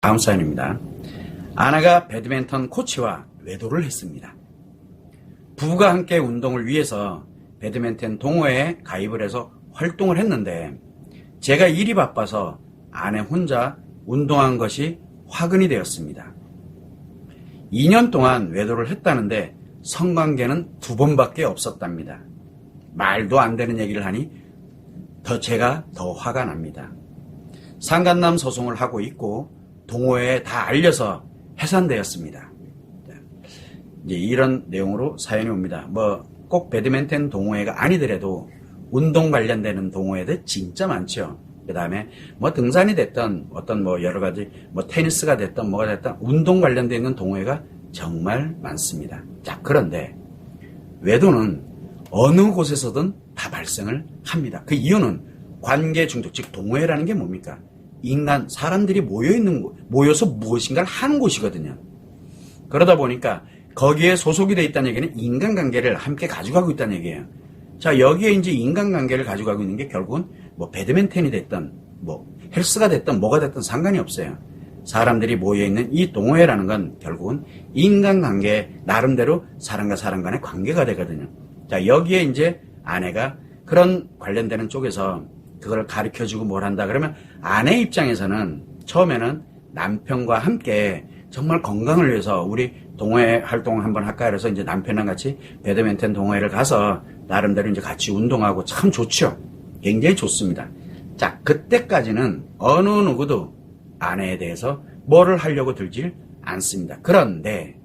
다음 사연입니다. 아내가 배드민턴 코치와 외도를 했습니다. 부부가 함께 운동을 위해서 배드민턴 동호회에 가입을 해서 활동을 했는데 제가 일이 바빠서 아내 혼자 운동한 것이 화근이 되었습니다. 2년 동안 외도를 했다는데 성관계는 2번밖에 없었답니다. 말도 안 되는 얘기를 하니 제가 더 화가 납니다. 상간남 소송을 하고 있고 동호회에 다 알려서 해산되었습니다. 이제 이런 내용으로 사연이 옵니다. 꼭 배드민턴 동호회가 아니더라도 운동 관련되는 동호회들 진짜 많죠. 그 다음에 등산이 됐던 어떤 여러 가지 테니스가 됐던 뭐가 됐던 운동 관련되어 있는 동호회가 정말 많습니다. 자, 그런데 외도는 어느 곳에서든 다 발생을 합니다. 그 이유는 관계 중독, 즉 동호회라는 게 뭡니까? 사람들이 모여서 무엇인가를 하는 곳이거든요. 그러다 보니까 거기에 소속이 되어 있다는 얘기는 인간관계를 함께 가져가고 있다는 얘기예요. 자, 여기에 이제 인간관계를 가져가고 있는 게 결국은 배드민턴이 됐든 헬스가 됐든 뭐가 됐든 상관이 없어요. 사람들이 모여있는 이 동호회라는 건 결국은 인간관계, 나름대로 사람과 사람 간의 관계가 되거든요. 자, 여기에 이제 아내가 그런 관련되는 쪽에서 그걸 가르쳐주고 뭘 한다 그러면 아내 입장에서는 처음에는 남편과 함께 정말 건강을 위해서 우리 동호회 활동을 한번 할까 해서 이제 남편이랑 같이 배드민턴 동호회를 가서 나름대로 이제 같이 운동하고 참 좋죠. 굉장히 좋습니다. 자, 그때까지는 어느 누구도 아내에 대해서 뭐를 하려고 들질 않습니다. 그런데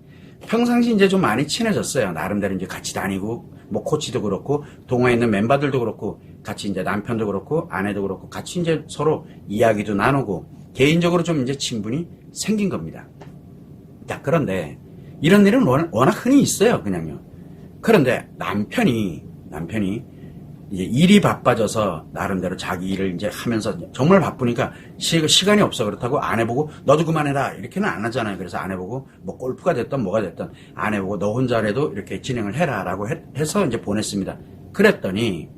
평상시 이제 좀 많이 친해졌어요. 나름대로 이제 같이 다니고 코치도 그렇고 동호회에 있는 멤버들도 그렇고 같이 이제 남편도 그렇고 아내도 그렇고 같이 이제 서로 이야기도 나누고 개인적으로 좀 이제 친분이 생긴 겁니다. 자, 그런데 이런 일은 워낙 흔히 있어요, 그냥요. 그런데 남편이 이제 일이 바빠져서 나름대로 자기 일을 이제 하면서 정말 바쁘니까 시간이 없어. 그렇다고 아내 보고 너도 그만해라 이렇게는 안 하잖아요. 그래서 아내 보고 골프가 됐든 뭐가 됐든 아내 보고 너 혼자라도 이렇게 진행을 해라라고 해서 이제 보냈습니다. 그랬더니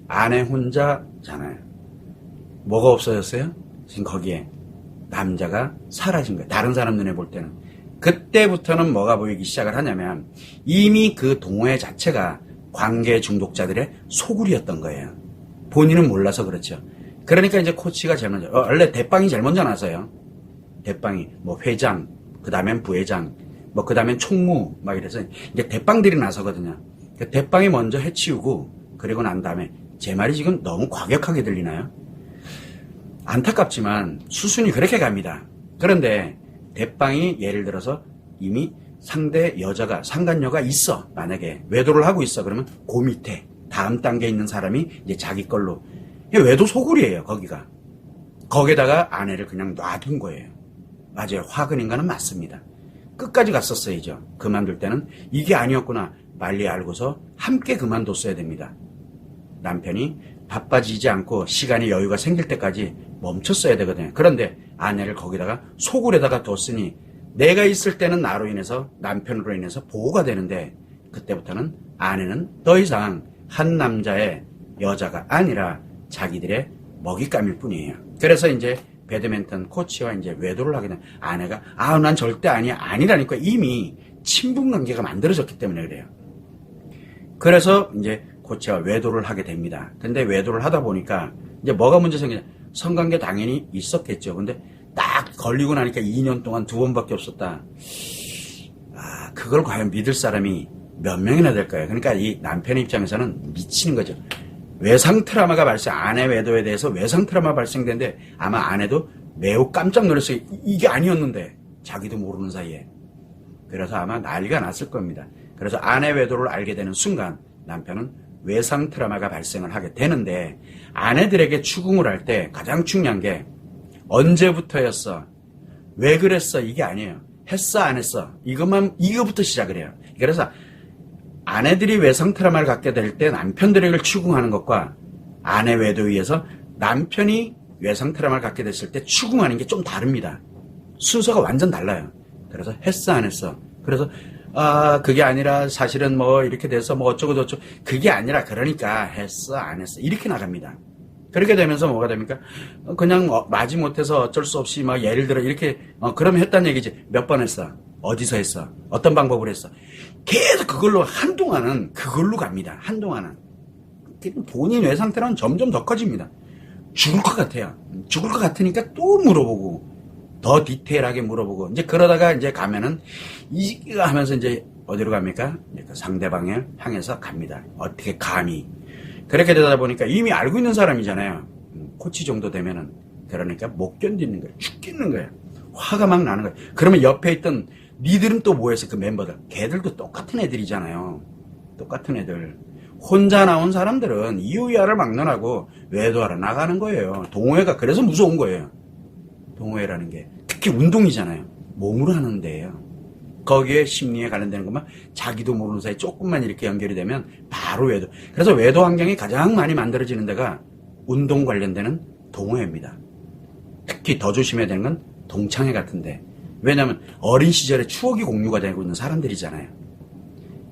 아내 혼자잖아요. 뭐가 없어졌어요? 지금 거기에 남자가 사라진 거예요. 다른 사람 눈에 볼 때는. 그때부터는 뭐가 보이기 시작을 하냐면 이미 그 동호회 자체가 관계 중독자들의 소굴이었던 거예요. 본인은 몰라서 그렇죠. 그러니까 이제 코치가 제일 먼저, 원래 대빵이 제일 먼저 나서요. 대빵이, 회장, 그 다음엔 부회장, 그 다음엔 총무, 이래서 이제 대빵들이 나서거든요. 그 대빵이 먼저 해치우고, 그리고 난 다음에, 제 말이 지금 너무 과격하게 들리나요? 안타깝지만 수순이 그렇게 갑니다. 그런데 대빵이 예를 들어서 이미 상대 여자가, 상간녀가 있어. 만약에 외도를 하고 있어. 그러면 그 밑에 다음 단계에 있는 사람이 이제 자기 걸로. 외도 소굴이에요, 거기가. 거기다가 아내를 그냥 놔둔 거예요. 맞아요. 화근인가는 맞습니다. 끝까지 갔었어야죠. 그만둘 때는 이게 아니었구나. 빨리 알고서 함께 그만뒀어야 됩니다. 남편이 바빠지지 않고 시간이 여유가 생길 때까지 멈췄어야 되거든요. 그런데 아내를 거기다가 소굴에다가 뒀으니 내가 있을 때는 나로 인해서 남편으로 인해서 보호가 되는데 그때부터는 아내는 더 이상 한 남자의 여자가 아니라 자기들의 먹잇감일 뿐이에요. 그래서 이제 배드민턴 코치와 이제 외도를 하게 된 아내가 난 절대 아니라니까 이미 친분 관계가 만들어졌기 때문에 그래요. 그래서 이제 코치와 외도를 하게 됩니다. 근데 외도를 하다 보니까 이제 뭐가 문제 생기냐? 성관계 당연히 있었겠죠. 근데 딱 걸리고 나니까 2년 동안 2번밖에 없었다. 그걸 과연 믿을 사람이 몇 명이나 될까요? 그러니까 이 남편의 입장에서는 미치는 거죠. 외상 트라우마가 아내 외도에 대해서 외상 트라우마 발생되는데 아마 아내도 매우 깜짝 놀랐어요. 이게 아니었는데 자기도 모르는 사이에. 그래서 아마 난리가 났을 겁니다. 그래서 아내 외도를 알게 되는 순간 남편은 외상 트라우마가 발생을 하게 되는데 아내들에게 추궁을 할 때 가장 중요한 게 언제부터였어? 왜 그랬어? 이게 아니에요. 했어? 안 했어? 이거부터 시작을 해요. 그래서 아내들이 외상 트라우마를 갖게 될 때 남편들에게 추궁하는 것과 아내 외도에 의해서 남편이 외상 트라우마를 갖게 됐을 때 추궁하는 게 좀 다릅니다. 순서가 완전 달라요. 그래서 했어? 안 했어? 그래서 그게 아니라 사실은 이렇게 돼서 어쩌고 저쩌고 그게 아니라 그러니까 했어? 안 했어? 이렇게 나갑니다. 그렇게 되면서 뭐가 됩니까? 그냥 마지못해서 어쩔 수 없이 막 예를 들어 이렇게 그러면 했단 얘기지. 몇 번 했어? 어디서 했어? 어떤 방법을 했어? 계속 그걸로 한동안은 그걸로 갑니다. 한동안은. 본인 외 상태는 점점 더 커집니다. 죽을 것 같아요. 죽을 것 같으니까 또 물어보고 더 디테일하게 물어보고 이제 그러다가 이제 가면은 이거 하면서 이제 어디로 갑니까? 상대방을 향해서 갑니다. 어떻게 감히. 그렇게 되다 보니까 이미 알고 있는 사람이잖아요. 코치 정도 되면은. 그러니까 못 견디는 거예요. 죽겠는 거예요. 화가 막 나는 거예요. 그러면 옆에 있던 니들은 또 뭐였어? 그 멤버들. 걔들도 똑같은 애들이잖아요. 똑같은 애들. 혼자 나온 사람들은 이유야를 막론하고 외도하러 나가는 거예요. 동호회가 그래서 무서운 거예요. 동호회라는 게. 특히 운동이잖아요. 몸으로 하는 데예요. 거기에 심리에 관련되는 것만 자기도 모르는 사이에 조금만 이렇게 연결이 되면 바로 외도. 그래서 외도 환경이 가장 많이 만들어지는 데가 운동 관련되는 동호회입니다. 특히 더 조심해야 되는 건 동창회 같은데. 왜냐하면 어린 시절에 추억이 공유가 되고 있는 사람들이잖아요.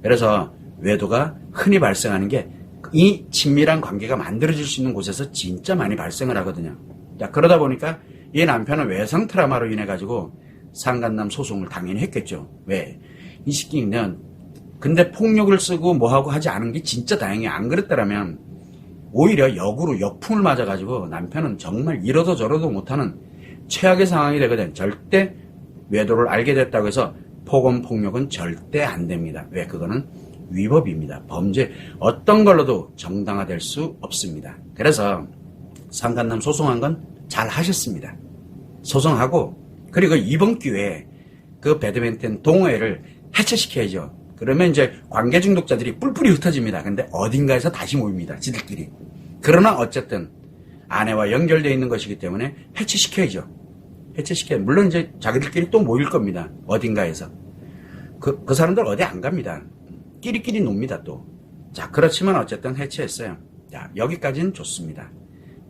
그래서 외도가 흔히 발생하는 게 이 친밀한 관계가 만들어질 수 있는 곳에서 진짜 많이 발생을 하거든요. 자, 그러다 보니까 이 남편은 외상 트라우마로 인해 가지고 상간남 소송을 당연히 했겠죠. 왜? 이 시기는 근데 폭력을 쓰고 뭐하고 하지 않은 게 진짜 다행히 안 그랬더라면 오히려 역으로 역풍을 맞아가지고 남편은 정말 이러도 저러도 못하는 최악의 상황이 되거든. 절대 외도를 알게 됐다고 해서 폭언 폭력은 절대 안 됩니다. 왜? 그거는 위법입니다. 범죄 어떤 걸로도 정당화될 수 없습니다. 그래서 상간남 소송한 건 잘 하셨습니다. 소송하고 그리고 이번 기회에 그 배드민턴 동호회를 해체시켜야죠. 그러면 이제 관계 중독자들이 뿔뿔이 흩어집니다. 근데 어딘가에서 다시 모입니다. 지들끼리. 그러나 어쨌든 아내와 연결되어 있는 것이기 때문에 해체시켜야죠. 해체시켜야 물론 이제 자기들끼리 또 모일 겁니다. 어딘가에서. 그 사람들 어디 안 갑니다. 끼리끼리 놉니다 또. 자, 그렇지만 어쨌든 해체했어요. 자, 여기까지는 좋습니다.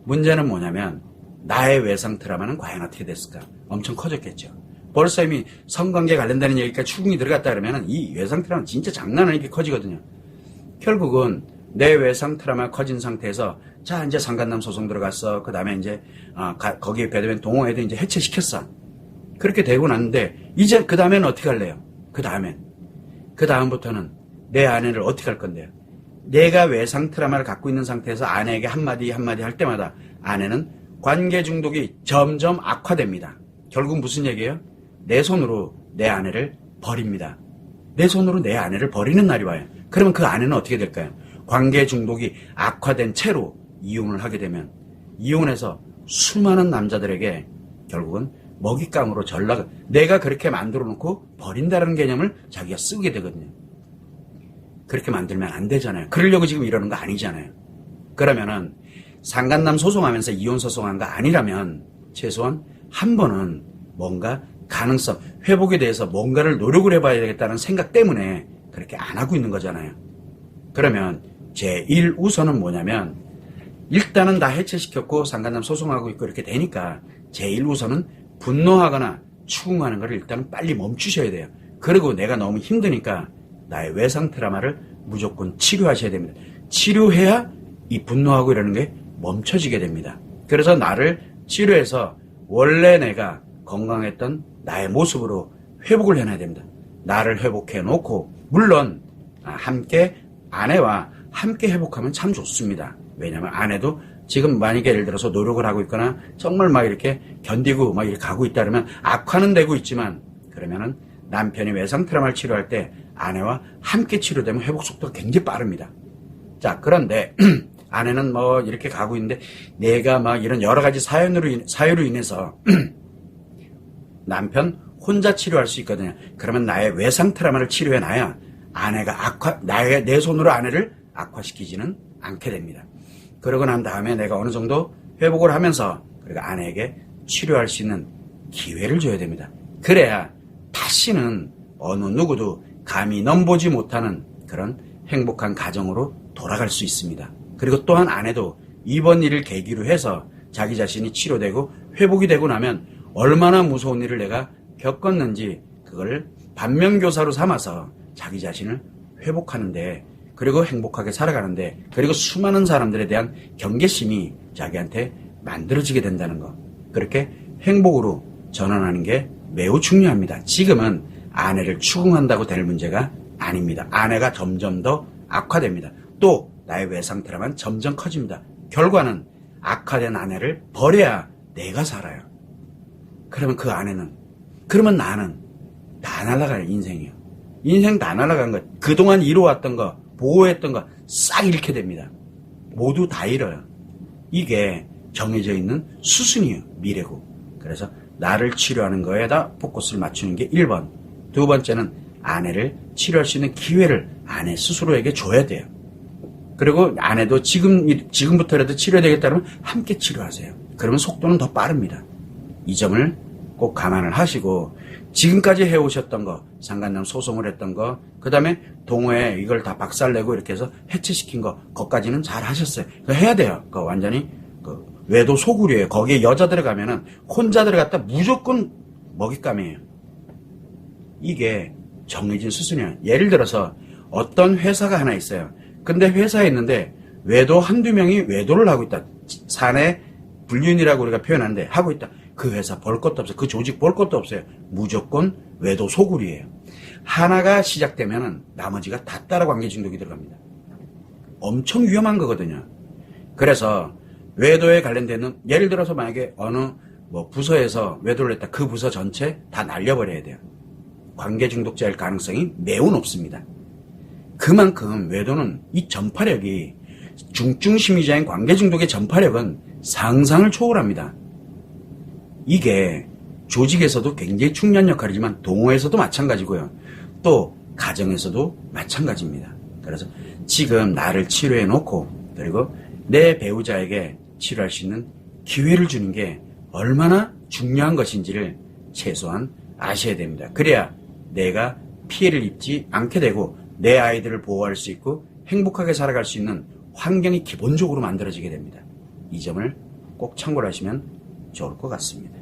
문제는 뭐냐면 나의 외상 트라우마는 과연 어떻게 됐을까? 엄청 커졌겠죠. 벌써 이미 성관계 관련되는 얘기가 추궁이 들어갔다 그러면 이 외상 트라우마는 진짜 장난 아니게 커지거든요. 결국은 내 외상 트라우마가 커진 상태에서 자, 이제 상간남 소송 들어갔어. 그 다음에 이제 거기에 배드민턴 동호회도 이제 해체시켰어. 그렇게 되고 났는데 이제 그 다음에는 어떻게 할래요? 그 다음부터는 내 아내를 어떻게 할 건데요? 내가 외상 트라우마를 갖고 있는 상태에서 아내에게 한마디 할 때마다 아내는 관계 중독이 점점 악화됩니다. 결국 무슨 얘기예요? 내 손으로 내 아내를 버립니다. 내 손으로 내 아내를 버리는 날이 와요. 그러면 그 아내는 어떻게 될까요? 관계 중독이 악화된 채로 이혼을 하게 되면 이혼해서 수많은 남자들에게 결국은 먹잇감으로 전락을 내가 그렇게 만들어 놓고 버린다는 개념을 자기가 쓰게 되거든요. 그렇게 만들면 안 되잖아요. 그러려고 지금 이러는 거 아니잖아요. 그러면은 상간남 소송하면서 이혼 소송한 거 아니라면 최소한 한 번은 뭔가 가능성, 회복에 대해서 뭔가를 노력을 해봐야 되겠다는 생각 때문에 그렇게 안 하고 있는 거잖아요. 그러면 제1우선은 뭐냐면 일단은 다 해체시켰고 상간남 소송하고 있고 이렇게 되니까 제1우선은 분노하거나 추궁하는 걸 일단 빨리 멈추셔야 돼요. 그리고 내가 너무 힘드니까 나의 외상 트라우마를 무조건 치료하셔야 됩니다. 치료해야 이 분노하고 이러는 게 멈춰지게 됩니다. 그래서 나를 치료해서 원래 내가 건강했던 나의 모습으로 회복을 해놔야 됩니다. 나를 회복해 놓고 물론 함께 아내와 함께 회복하면 참 좋습니다. 왜냐하면 아내도 지금 만약에 예를 들어서 노력을 하고 있거나 정말 막 이렇게 견디고 막 이렇게 가고 있다 그러면 악화는 되고 있지만 그러면은 남편이 외상 트라우마를 치료할 때 아내와 함께 치료되면 회복 속도가 굉장히 빠릅니다. 자, 그런데 아내는 뭐 이렇게 가고 있는데 내가 막 이런 여러 가지 사유로 인해서 남편 혼자 치료할 수 있거든요. 그러면 나의 외상 트라우마를 치료해놔야 아내가 내 손으로 아내를 악화시키지는 않게 됩니다. 그러고 난 다음에 내가 어느 정도 회복을 하면서 그리고 아내에게 치료할 수 있는 기회를 줘야 됩니다. 그래야 다시는 어느 누구도 감히 넘보지 못하는 그런 행복한 가정으로 돌아갈 수 있습니다. 그리고 또한 아내도 이번 일을 계기로 해서 자기 자신이 치료되고 회복이 되고 나면 얼마나 무서운 일을 내가 겪었는지 그걸 반면교사로 삼아서 자기 자신을 회복하는데 그리고 행복하게 살아가는데, 그리고 수많은 사람들에 대한 경계심이 자기한테 만들어지게 된다는 거. 그렇게 행복으로 전환하는 게 매우 중요합니다. 지금은 아내를 추궁한다고 될 문제가 아닙니다. 아내가 점점 더 악화됩니다. 또 나의 외 상태라면 점점 커집니다. 결과는 악화된 아내를 버려야 내가 살아요. 그러면 그 아내는, 그러면 나는 다 날아가요. 인생이요. 인생 다 날아간 것. 그동안 이루어왔던 거, 보호했던 거 싹 잃게 됩니다. 모두 다 잃어요. 이게 정해져 있는 수순이에요. 미래고. 그래서 나를 치료하는 거에다 포커스를 맞추는 게 1번. 두 번째는 아내를 치료할 수 있는 기회를 아내 스스로에게 줘야 돼요. 그리고 아내도 지금부터라도 치료되겠다 그러면 함께 치료하세요. 그러면 속도는 더 빠릅니다. 이 점을 꼭 감안을 하시고, 지금까지 해오셨던 거, 상간남 소송을 했던 거, 그 다음에 동호회 이걸 다 박살내고 이렇게 해서 해체시킨 거, 그것까지는 잘 하셨어요. 그거 해야 돼요. 그거 완전히 외도 소굴이에요. 거기에 여자 들어가면은 혼자 들어갔다 무조건 먹잇감이에요. 이게 정해진 수순이에요. 예를 들어서 어떤 회사가 하나 있어요. 근데 회사에 있는데 외도 한두 명이 외도를 하고 있다. 사내 불륜이라고 우리가 표현하는데 하고 있다. 그 회사 볼 것도 없어요. 그 조직 볼 것도 없어요. 무조건 외도 소굴이에요. 하나가 시작되면은 나머지가 다 따라 관계 중독이 들어갑니다. 엄청 위험한 거거든요. 그래서 외도에 관련되는, 예를 들어서 만약에 어느 부서에서 외도를 했다. 그 부서 전체 다 날려버려야 돼요. 관계 중독자일 가능성이 매우 높습니다. 그만큼 외도는 이 전파력이, 중증 심리자인 관계 중독의 전파력은 상상을 초월합니다. 이게 조직에서도 굉장히 중요한 역할이지만 동호회에서도 마찬가지고요. 또 가정에서도 마찬가지입니다. 그래서 지금 나를 치료해 놓고, 그리고 내 배우자에게 치료할 수 있는 기회를 주는 게 얼마나 중요한 것인지를 최소한 아셔야 됩니다. 그래야 내가 피해를 입지 않게 되고 내 아이들을 보호할 수 있고 행복하게 살아갈 수 있는 환경이 기본적으로 만들어지게 됩니다. 이 점을 꼭 참고를 하시면 좋을 것 같습니다.